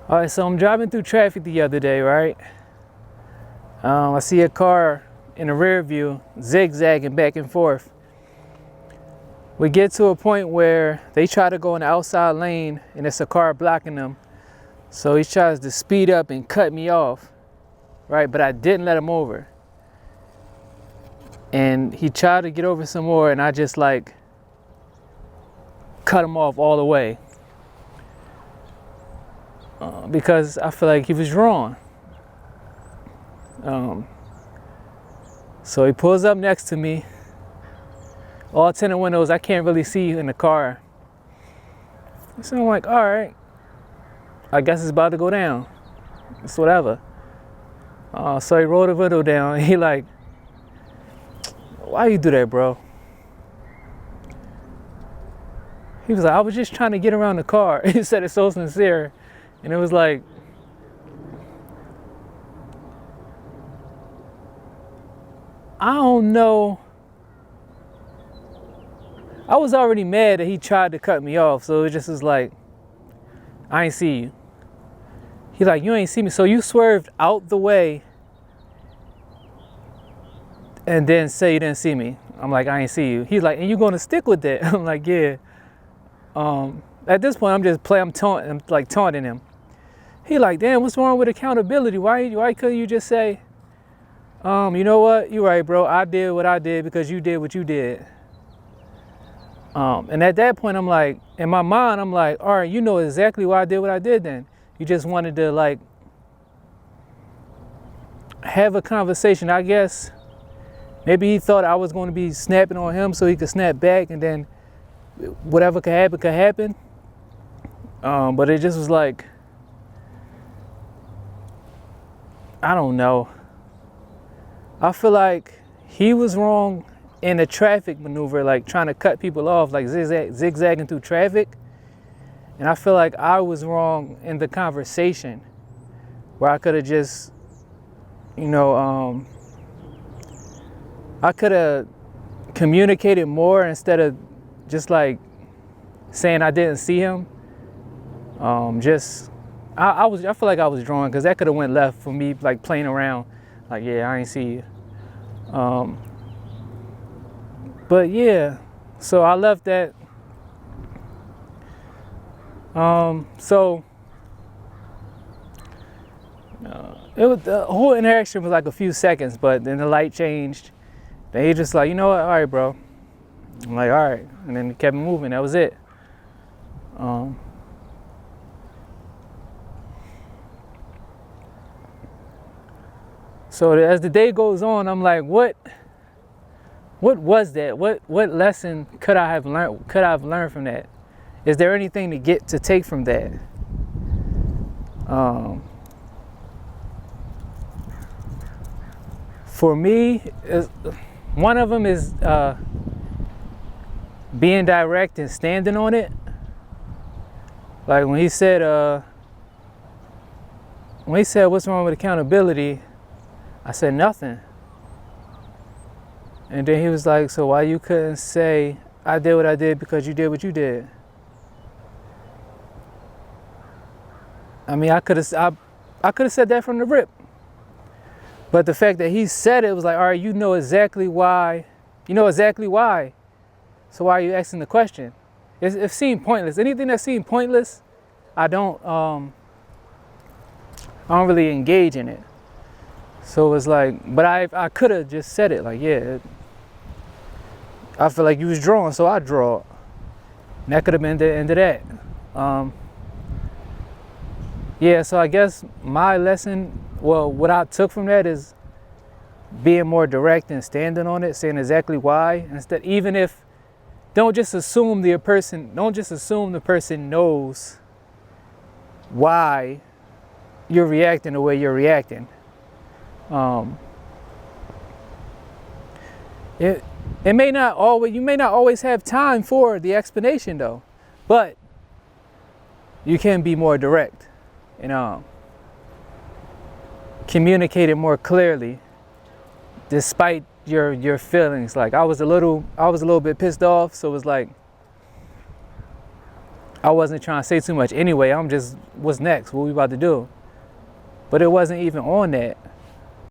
All right, so I'm driving through traffic the other day, right? I see a car in the rear view zigzagging back and forth. We get to a point where they try to go in the outside lane and it's a car blocking them. So he tries to speed up and cut me off, right? But I didn't let him over. And he tried to get over some more and I just like cut him off all the way. Because I feel like he was wrong. So he pulls up next to me. All tinted windows, I can't really see in the car. So I'm like, all right, I guess it's about to go down. It's whatever. So he rolled the window down. He like, why you do that, bro? He was like, I was just trying to get around the car. He said it so sincere. And it was like, I don't know. I was already mad that he tried to cut me off. So it just was like, I ain't see you. He like, you ain't see me. So you swerved out the way and then say you didn't see me. I'm like, I ain't see you. He's like, and you gonna stick with that? I'm like, yeah. At this point, I'm taunting him. He like, damn, what's wrong with accountability? Why couldn't you just say, you know what? You're right, bro. I did what I did because you did what you did. And at that point, I'm like, in my mind, I'm like, all right, you know exactly why I did what I did then. You just wanted to like have a conversation, I guess. Maybe he thought I was going to be snapping on him so he could snap back and then whatever could happen. But it just was like, I don't know. I feel like he was wrong in a traffic maneuver, like trying to cut people off, like zigzagging through traffic. And I feel like I was wrong in the conversation where I could have just, I could have communicated more instead of just like saying I didn't see him. I feel like I was drawn because that could have went left for me, like playing around, like, yeah, I ain't see you. But yeah, so I left that. It was, the whole interaction was like a few seconds, but then the light changed. Then he just like, you know what, all right, bro. I'm like, all right, and then he kept moving. That was it. So as the day goes on, I'm like, what was that? What lesson could I have learned from that? Is there anything to take from that? For me, one of them is being direct and standing on it. Like when he said, what's wrong with accountability? I said nothing. And then he was like, so why you couldn't say, I did what I did because you did what you did? I mean, I could have said that from the rip. But the fact that he said it was like, all right, you know exactly why. So why are you asking the question? It seemed pointless. Anything that seemed pointless, I don't really engage in it. So it was like, but I could have just said it like, yeah, I feel like you was drawing, so I draw. And that could have been the end of that. Yeah, so I guess my lesson, what I took from that is being more direct and standing on it, saying exactly why. Instead, don't just assume the person knows why you're reacting the way you're reacting. You may not always have time for the explanation though, but you can be more direct and communicate it more clearly despite your feelings. Like I was a little bit pissed off, so it was like I wasn't trying to say too much anyway. I'm just, what's next? What we about to do? But it wasn't even on that.